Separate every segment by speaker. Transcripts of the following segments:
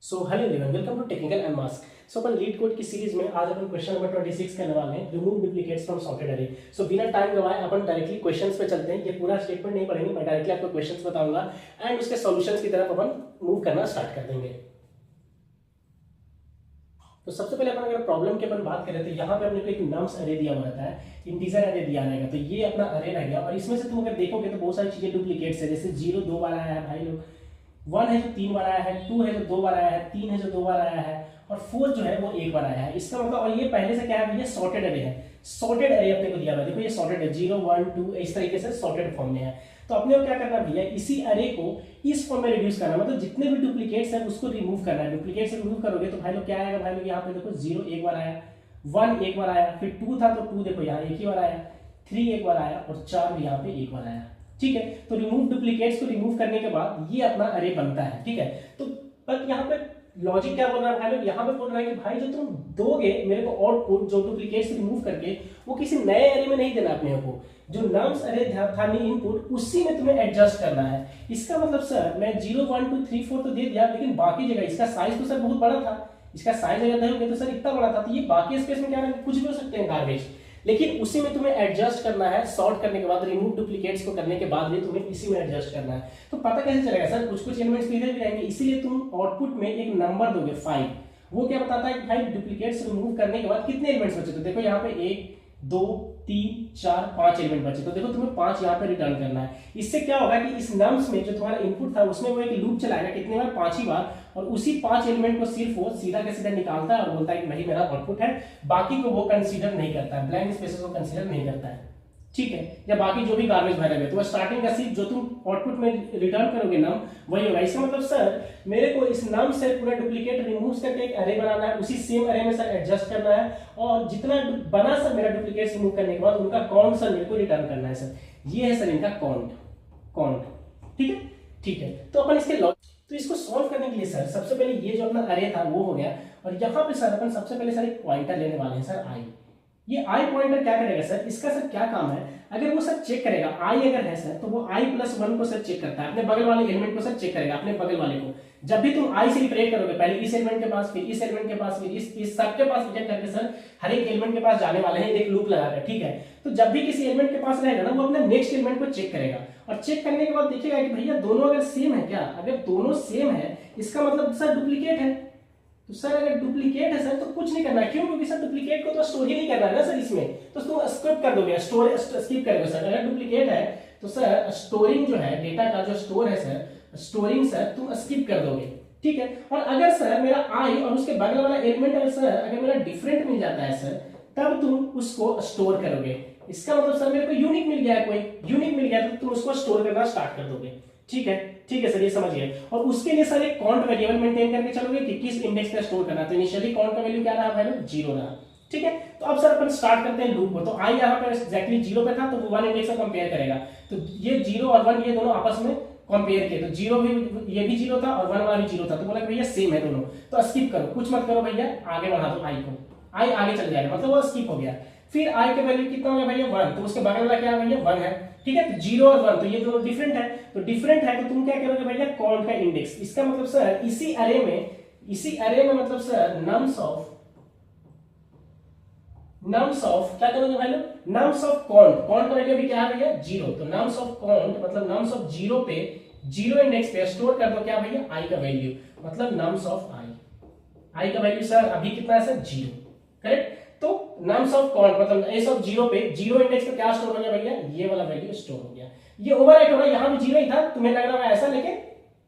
Speaker 1: So hello everyone, welcome to technical and mask. So अपन LeetCode की series में आज अपन क्वेश्चन नंबर 26 करने वाले हैं, रिमूव डुप्लीकेट्स फ्रॉम सॉर्टेड अरे। सो बिना टाइम गवाए अपन डायरेक्टली क्वेश्चंस पे चलते हैं। ये पूरा स्टेटमेंट नहीं पढ़ेंगे, मैं डायरेक्टली आपको क्वेश्चंस बताऊंगा एंड उसके सॉल्यूशंस की तरफ अपन मूव करना स्टार्ट कर देंगे। तो सबसे पहले अपन अगर प्रॉब्लम की अपन बात करें तो यहाँ पे अपने को एक नम्स अरे दिया हुआ रहता है, इंटीजर अरे दिया रहेगा। तो ये अपना अरे रह गया और इसमें से तुम अगर देखोगे तो बहुत सारी चीजें डुप्लीकेट्स है। जैसे 0 2 बार आया है भाई लोग, 1 है जो 3 बार आया है, 2 है जो 2 बार आया है, 3 है जो 2 बार आया है और 4 जो है वो 1 बार आया है। इसका मतलब, और ये पहले से क्या है, ये सॉर्टेड अरे है। सॉर्टेड अरे अपने को दिया हुआ है, देखो ये सॉर्टेड है, 0 1 2 इस तरीके से सॉर्टेड फॉर्म में है। तो अपने को क्या करना भैया, इसी अरे को इस फॉर्म में रिड्यूस करना, मतलब जितने भी डुप्लीकेट्स है उसको रिमूव करना है। डुप्लीकेट से रिमूव करोगे तो भाई लोग क्या आएगा, भाई लोग यहाँ पे देखो 0 1 बार आया, 1 1 बार आया, फिर 2 था तो 2 देखो यहाँ 1 ही बार आया, 3 1 बार आया और 4 भी यहाँ पे 1 बार आया। ठीक है, तो रिमूव डुप्लीकेट्स को रिमूव करने के बाद ये अपना अरे बनता है। ठीक है, तो पर यहाँ पे लॉजिक क्या बोल रहा है भाई लोग, यहाँ पे बोल रहा है कि भाई जो तुम दोगे मेरे को आउटपुट जो डुप्लीकेट्स रिमूव करके, वो किसी नए अरे में नहीं देना अपने को, जो नम्स अरे था इनपुट उसी में तुम्हें एडजस्ट करना है। इसका मतलब सर मैं 0 1 2 3 4 तो दे दिया, लेकिन बाकी जगह इसका साइज तो सर बहुत बड़ा था, इसका साइज अगर देखोगे तो सर इतना बड़ा था, तो ये बाकी स्पेस में क्या है, कुछ भी हो सकते हैं गार्बेज, लेकिन उसी में तुम्हें एडजस्ट करना है। सॉर्ट करने के बाद, रिमूव डुप्लीकेट्स को करने के बाद भी तुम्हें इसी में एडजस्ट करना है। तो पता कैसे चलेगा सर, कुछ कुछ एलिमेंट्स इधर भी रहेंगे, इसीलिए तुम आउटपुट में एक नंबर दोगे 5। वो क्या बताता है कि भाई डुप्लीकेट्स रिमूव करने के बाद कितने एलिमेंट्स बचे। तो देखो यहाँ पे 1 2 3 4 5 एलिमेंट बचे, तो देखो तुम्हें 5 यहाँ पे रिटर्न करना है। इससे क्या होगा कि इस नम्स में जो तुम्हारा इनपुट था उसमें वो एक लूप चलाएगा, कितने बार, 5 ही बार, और उसी 5 एलिमेंट को सिर्फ वो सीधा का सीधा निकालता है और बोलता है कि भाई मेरा आउटपुट है। बाकी को वो कंसीडर नहीं करता है, ब्लैंक स्पेसेस को कंसीडर नहीं करता है। ठीक है, या बाकी जो भी गार्बेज भरे हुए, तो वो स्टार्टिंग का सिर्फ जो तुम आउटपुट में रिटर्न करोगे नम, वही होगा। इसका मतलब सर मेरे को इस नम से पूरा डुप्लीकेट रिमूव करके एक अरे बनाना है, उसी सेम अरे में सर एडजस्ट करना है, और जितना बना सर मेरा डुप्लीकेट रिमूव करने के बाद उनका काउंट सर मेरे को रिटर्न करना है सर। ये है सर इनका काउंट। ठीक है, ठीक है, तो अपन इसके तो इसको सॉल्व करने के लिए सर सबसे पहले ये जो अपना अरे था वो हो गया, और यहाँ पे सर अपन सबसे पहले सर एक पॉइंटर लेने वाले हैं सर आई। ये आई पॉइंटर क्या करेगा सर, इसका सर क्या काम है, अगर वो सर चेक करेगा आई अगर है सर, तो वो आई प्लस 1 को सर चेक करता है, अपने बगल वाले एलिमेंट को सर चेक करेगा, अपने बगल वाले को। जब भी तुम आई से रिपरेट करोगे, पहले इस एलिमेंट के पास, फिर इस एलिमेंट के पास, फिर इस सब के पास रिजेक्ट करके सर हर एक एलिमेंट के पास जाने वाले हैं एक लूप लगाकर। ठीक है, तो जब भी किसी एलिमेंट के पास रहेगा ना, वो अपने नेक्स्ट एलिमेंट को चेक करेगा, और चेक करने के बाद देखेगा कि भैया दोनों अगर सेम है क्या, अगर दोनों सेम है इसका मतलब सर डुप्लीकेट है। तो सर अगर डुप्लीकेट है सर तो कुछ नहीं करना है, क्यों, क्योंकि सर डुप्लीकेट को तो स्टोर ही नहीं करना है ना सर इसमें, तो तुम स्किप कर दोगे, स्टोर स्किप करोगे सर। अगर डुप्लीकेट है तो सर स्टोरिंग जो है, डेटा का जो स्टोर है सर, स्टोरिंग सर तुम स्किप कर दोगे। ठीक है, और अगर सर मेरा आई और उसके बगल वाला एलिमेंट अगर सर अगर मेरा डिफरेंट मिल जाता है सर, तब तुम उसको स्टोर करोगे। इसका मतलब सर मेरे को यूनिक मिल गया है, कोई यूनिक मिल गया तो तुम उसको स्टोर करना स्टार्ट कर दोगे। ठीक है, ठीक है सर, ये समझ गए। और उसके लिए सर एक काउंट वेरिएबल मेंटेन करके चलोगे कि किस इंडेक्स पे स्टोर करना है। तो इनिशियली काउंट का वैल्यू क्या रहा भाई लोग, 0 रहा। ठीक है, तो अब सर अपन स्टार्ट करते हैं लूप को। तो आई यहाँ पे एग्जैक्टली 0 पे था, तो वो 1 इंडेक्स से कंपेयर करेगा, तो ये 0 और 1 ये दोनों आपस में कंपेयर किए, तो 0 भी, ये भी 0 था और 1 वाला भी 0 था, तो बोला कि भैया सेम है दोनों, तो स्किप करो, कुछ मत करो भैया, आगे बढ़ा दो आई को, आई आगे चल जाएगा, मतलब वो स्किप हो गया। फिर आई का वैल्यू कितना हो गया भैया, 1, तो उसके बगल वाला क्या है भैया, 1 है। ठीक है, तो 0 और 1 तो ये दोनों डिफरेंट है, तो डिफरेंट है तो तुम क्या करोगे भैया, काउंट का इंडेक्स। इसका मतलब सर इसी अरे में मतलब सर नम्स ऑफ क्या करोगे भाई लोग, नम्स ऑफ काउंट का वैल्यू भी क्या है भैया, 0, तो नम्स ऑफ काउंट मतलब नम्स ऑफ 0 पे, 0 इंडेक्स पे स्टोर कर दो क्या भैया, आई का वैल्यू, मतलब नम्स ऑफ आई का वैल्यू सर अभी कितना है सर, 0, करेक्ट। तो नम्स ऑफ काउंट मतलब एस ऑफ 0 पे, 0 इंडेक्स पे क्या स्टोर हो गया भैया, ये वाला वैल्यू स्टोर हो गया। ये ओवरराइट हो रहा है, यहाँ भी 0 ही था, तुम्हें लग रहा है ऐसा, लेकिन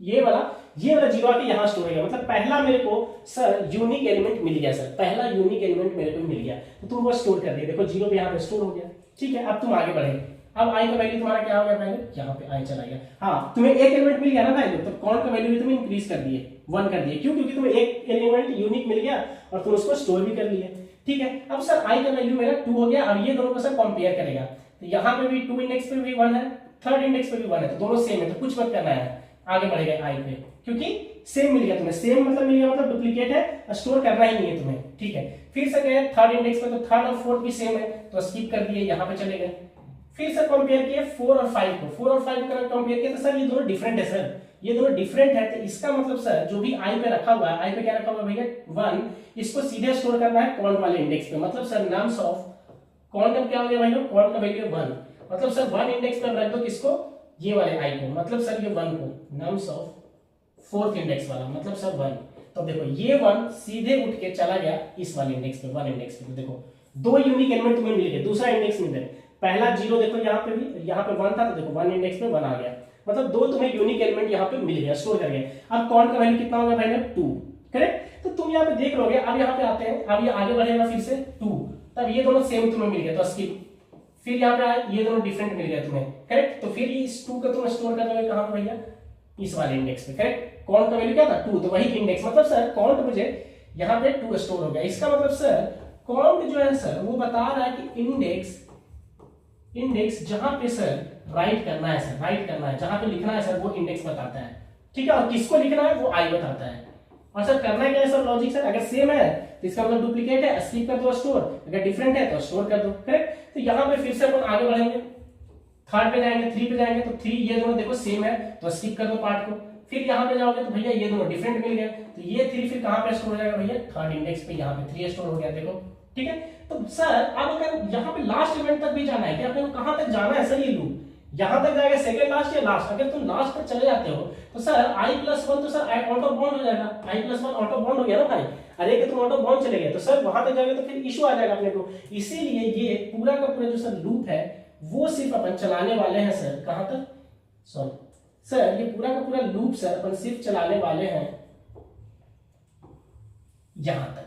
Speaker 1: ये वाला 0 आके यहाँ स्टोर हो गया, मतलब पहला मेरे को सर यूनिक एलिमेंट मिल गया सर, पहला यूनिक एलिमेंट मेरे को मिल गया, तो तुम वो स्टोर कर दिए, देखो 0 पे यहाँ पे स्टोर हो गया। ठीक है, अब तुम आगे बढ़े, अब आई का वैल्यू तुम्हारा क्या हो गया पहले, यहाँ पे आई चला गया। हाँ, तुम्हें एक एलिमेंट मिल गया ना भाई, तो काउंट का वैल्यू भी तुम्हें इंक्रीज कर दिए, 1 कर दिए, क्यों, क्योंकि तुम्हें एक एलिमेंट यूनिक मिल गया और तुम उसको स्टोर भी कर लिए। ठीक है, अब सर आई का वैल्यू मेरा 2 हो गया, और ये दोनों को सर कंपेयर करेगा, तो यहाँ पे भी 2 इंडेक्स पे भी 1 है, थर्ड इंडेक्स पे भी 1 है, तो दोनों सेम है, तो कुछ मत करना है, आगे बढ़ेगा आई पे, क्योंकि सेम मिल गया तुम्हें, सेम मतलब मिल गया मतलब डुप्लीकेट है, स्टोर करना ही नहीं है तुम्हें। ठीक है, फिर से गए थर्ड इंडेक्स पे, तो थर्ड और फोर्थ भी सेम है, तो स्किप कर दिए, यहाँ पे चले गए। फिर सर कंपेयर किए 4 और 5 को, 4 और 5 को कंपेयर किया, तो सर ये दोनों डिफरेंट है सर, ये दोनों डिफरेंट है, तो इसका मतलब सर जो भी आई पे रखा हुआ है, आई पे क्या रखा हुआ है भैया 1, इसको सीधे स्टोर करना है कॉन्ट वाले इंडेक्स पे। मतलब सर नम्स ऑफ कॉन्ट का क्या हो गया भाई लोग, कॉन्ट का वैल्यू 1, मतलब सर 1 इंडेक्स पे रख दो किसको, ये वाले आई को, मतलब सर ये 1 को नम्स ऑफ फोर्थ इंडेक्स वाला, मतलब सर 1। तो देखो ये 1 सीधे उठ के चला गया इस वाले इंडेक्स पे, 1 इंडेक्स पे। तो देखो दो यूनिक एलिमेंट तुम्हें मिल गए, दूसरा इंडेक्स मिल गया, पहला 0 देखो यहाँ पे भी, यहाँ पे 1 था तो देखो 1 इंडेक्स पे 1 आ गया, मतलब दो तुम्हें यूनिक एलिमेंट यहाँ पे मिल गया, स्टोर कर गया। अब कॉन्ट का वैल्यू कितना होगा भाई 2, करेक्ट। तो तुम यहाँ पे देख लोगे, अब यहाँ पे आते हैं, अब ये आगे बढ़ेगा फिर से 2, तब ये दोनों सेम तुम्हें मिल गया तो स्किप, फिर यहाँ पे आए ये दोनों डिफरेंट मिल गया तुम्हें, करेक्ट। तो फिर इस 2 का तुम स्टोर कर दोगे कहाँ पे भैया, इस वाले इंडेक्स पे, करेक्ट। कॉन्ट का वैल्यू क्या था 2, तो वही इंडेक्स, मतलब सर कॉन्ट मुझे यहाँ पे 2 स्टोर हो गया। इसका मतलब सर कॉन्ट जो है सर वो बता रहा है कि इंडेक्स जहां पे सर राइट करना है, सर राइट करना है जहां पे लिखना है सर वो इंडेक्स बताता है, ठीक है। और किसको लिखना है वो आई बताता है। और सर करना क्या है सर लॉजिक, सर अगर सेम है तो इसका मतलब डुप्लीकेट है, स्किप कर दो स्टोर, अगर डिफरेंट है तो स्टोर कर दो, करेक्ट। तो यहाँ पे फिर से अपन आगे बढ़ेंगे, थर्ड पे जाएंगे, 3 पे जाएंगे, तो 3 ये दोनों देखो सेम है तो स्किप कर दो पार्ट को। फिर यहाँ पे जाओगे तो भैया ये दोनों डिफरेंट मिल गए, तो ये 3 फिर कहाँ पे स्टोर हो जाएगा भैया, थर्ड इंडेक्स पे, यहाँ पे 3 स्टोर हो गया, देखो, ठीक है। तो सर अब अगर यहाँ पे लास्ट इवेंट तक भी जाना है, कि अपने को कहाँ तक जाना है सर, ये लूप यहाँ तक जाएगा सेकंड लास्ट या लास्ट। अगर तुम लास्ट पर चले जाते हो तो सर i+1 तो सर आउट ऑफ बाउंड हो जाएगा, i+1 आउट ऑफ बाउंड हो गया ना भाई, अरे कि तुम आउट ऑफ बाउंड चले गए तो सर वहां तक जाएगा तो फिर इशू आ जाएगा अपने को। इसीलिए ये पूरा का पूरा जो सर लूप है वो सिर्फ अपन चलाने वाले हैं सर कहां तक, सॉरी सर ये पूरा का पूरा लूप सर अपन सिर्फ चलाने वाले हैं यहां तक,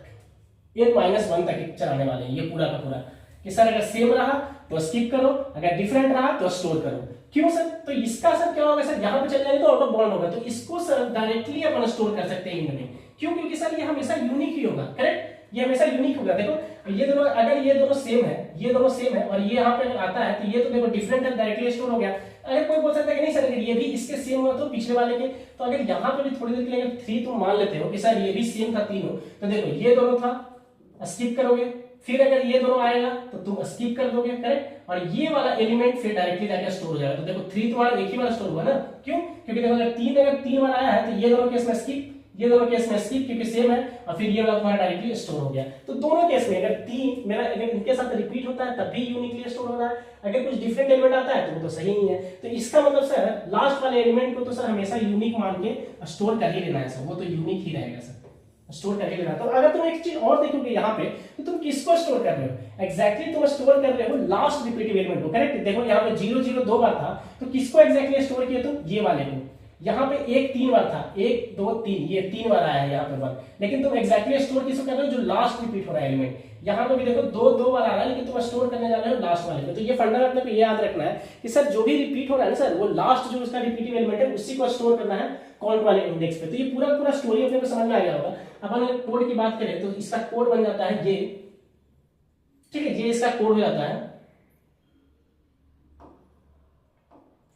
Speaker 1: n-1 तक चलाने वाले हैं ये पूरा का पूरा, कि सर अगर सेम रहा तो स्किप करो, अगर डिफरेंट रहा तो स्टोर करो। क्यों सर, तो इसका सर क्या होगा सर, यहां पे चले जाएंगे तो आउट ऑफ बाउंड होगा, तो इसको सर डायरेक्टली अपन स्टोर कर सकते हैं इंड में। क्यों, क्योंकि सर ये हमेशा यूनिक ही होगा, करेक्ट, ये हमेशा यूनिक होगा। देखो ये दोनों, अगर ये दोनों सेम है, ये दोनों सेम है और ये यहाँ पे आता है तो ये तो देखो डिफरेंट है, डायरेक्टली स्टोर हो गया। अगर कोई बोल सकता है कि नहीं सर अगर ये भी इसके सेम हुआ तो पिछले वाले के, तो अगर यहाँ पे भी थोड़ी देर के लिए 3 तुम मान लेते हो कि सर ये भी सेम था तीनों, तो देखो ये दोनों था स्किप करोगे, फिर अगर ये दोनों आएगा तो तुम स्किप कर दोगे, करेक्ट, और ये वाला एलिमेंट फिर डायरेक्टली जाकर स्टोर हो जाएगा। तो देखो 3 तुम्हारा एक ही बार स्टोर हुआ ना, क्यों, क्योंकि देखो अगर 3 बार आया है तो ये दोनों केस में स्किप, ये दोनों केस में स्किप क्योंकि सेम है, और फिर ये वाला तुम्हारा डायरेक्टली स्टोर हो गया। तो दोनों केस में अगर 3 मेरा अगर इनके साथ रिपीट होता है तब भी यूनिकली स्टोर हो रहा है, अगर कुछ डिफरेंट एलिमेंट आता है तो वो तो सही नहीं है। तो इसका मतलब सर लास्ट वाले एलिमेंट को तो सर हमेशा यूनिक मान के स्टोर कर ही लेना है सर, वो तो यूनिक ही रहेगा सर, स्टोर करके लेना। तो अगर तुम एक चीज और देखोगे यहाँ पे तो तुम किसको स्टोर कर रहे हो, एग्जैक्टली तुम स्टोर कर रहे हो लास्ट रिपीटिव एलिमेंट को, करेक्ट। देखो यहाँ पे 0 0 2 बार था तो किसको एग्जैक्टली स्टोर किया तुम, ये वाले को। यहाँ पे 1 3 बार था, 1 2 3, ये 3 बार आया है यहाँ पे 1, लेकिन तुम एग्जैक्टली स्टोर किसको कर रहे हो, जो लास्ट रिपीट हो रहा है एलिमेंट। यहाँ पे भी देखो 2 बार आ रहा है लेकिन तुम स्टोर करने जा रहे हो लास्ट वाले को। तो ये फंडा अपने को ये याद रखना है कि सर जो भी रिपीट हो रहा है ना सर, वो लास्ट जो उसका रिपीटिव एलिमेंट है उसी को स्टोर करना है कॉन्ट वाले इंडेक्स पे। तो ये पूरा पूरा स्टोरी अपने को समझ में आ गया होगा। अपन कोड की बात करें तो इसका कोड बन जाता है ये, ठीक है, ये इसका कोड हो जाता है,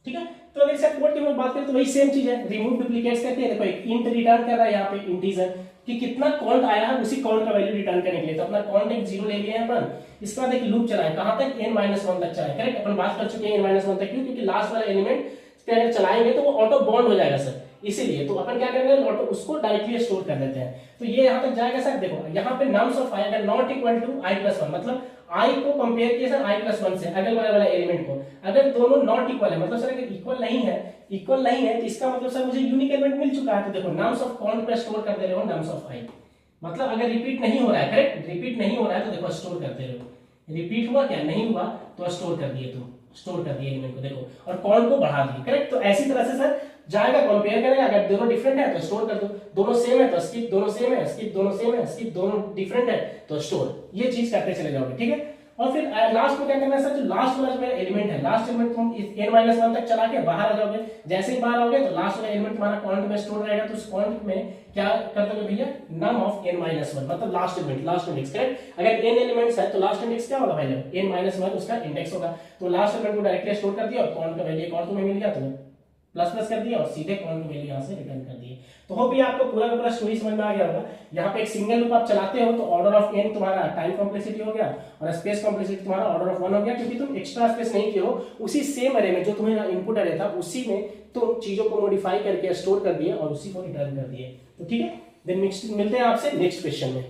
Speaker 1: ठीक है। तो अगर इसका कोड की हम बात करें तो वही सेम चीज है, रिमूव डुप्लीकेट्स करते हैं। देखो एक इंट रिटर्न कर रहा है यहाँ पे इंटीजर, कि कितना कॉन्ट आया है उसी कॉन्ट का वैल्यू रिटर्न करने के लिए। तो अपना कॉन्ट एक 0 ले लिया है अपन, इसके बाद एक लूप चलाए कहां तक, n-1 तक चलाए, करेक्ट। अपन बात कर चुके हैं n-1 तक, क्यों, क्योंकि लास्ट वाला एलिमेंट पे अगर चलाएंगे तो वो ऑटो बॉन्ड हो जाएगा सर, इसीलिए तो अपन क्या करेंगे ऑटो उसको डायरेक्टली स्टोर कर देते हैं। तो ये यहां तक जाएगा सर। देखो यहाँ पे नम्स ऑफ i अगर नॉट इक्वल टू i+1, मतलब i को कंपेयर किया सर i+1 से अगल वाले वाला एलिमेंट को, अगर दोनों नॉट इक्वल है, मतलब सर अगर इक्वल नहीं है तो इसका मतलब सर मुझे यूनिक एलिमेंट मिल चुका है। तो देखो नम्स ऑफ कॉन्ट पे स्टोर कर दे रहे हो नम्स ऑफ i, मतलब अगर रिपीट नहीं हो रहा है, करेक्ट, रिपीट नहीं हो रहा है तो देखो स्टोर करते रहो। रिपीट हुआ क्या, नहीं हुआ तो स्टोर कर दिए, तुम स्टोर कर दिए एलिमेंट को, देखो, और कॉन्ट को बढ़ा दिए, करेक्ट। तो ऐसी तरह से सर जाएगा, कंपेयर करेगा, अगर दोनों डिफरेंट है तो स्टोर कर दो, दोनों सेम है तो स्किप, दोनों सेम है स्किप, दोनों सेम है स्किप, दोनों डिफरेंट है तो स्टोर। ये चीज करते चले जाओगे, ठीक है। और फिर लास्ट में क्या करना है सर, जो लास्ट वाला जो मेरा एलिमेंट है, लास्ट एलिमेंट तुम n-1 तक चला के बाहर आ जाओगे। जैसे ही बाहर आओगे तो लास्ट वाला एलिमेंट तुम्हारा कॉन्ट में स्टोर रहेगा, तो उस कॉन्ट में क्या कर दोगे भैया, नम ऑफ n-1, मतलब last element, last index, correct. अगर n एलिमेंट्स है तो लास्ट इंडेक्स क्या होगा भैया, n-1 उसका इंडेक्स होगा। तो लास्ट एलिमेंट को डायरेक्टली स्टोर कर दिया और कॉन्ट का वैल्यू एक और तुम्हें मिल गया, तो प्लस प्लस कर दिया और सीधे कॉमन वैल्यू यहाँ से रिटर्न कर दिए। तो होप ये आपको पूरा का पूरा स्टोरी समझ में आ गया होगा। यहाँ पे एक सिंगल लूप आप चलाते हो तो ऑर्डर ऑफ n तुम्हारा टाइम कॉम्प्लेक्सिटी हो गया और स्पेस कॉम्प्लेक्सिटी तुम्हारा ऑर्डर ऑफ 1 हो गया, क्योंकि तुम एक्स्ट्रा स्पेस नहीं किए हो, उसी सेम अरे में जो तुम्हारा इनपुट अरे था उसी में तुम चीजों को मॉडिफाई करके स्टोर कर दिए और उसी को रिटर्न कर दिए। तो ठीक है, देन नेक्स्ट मिलते हैं आपसे नेक्स्ट क्वेश्चन में।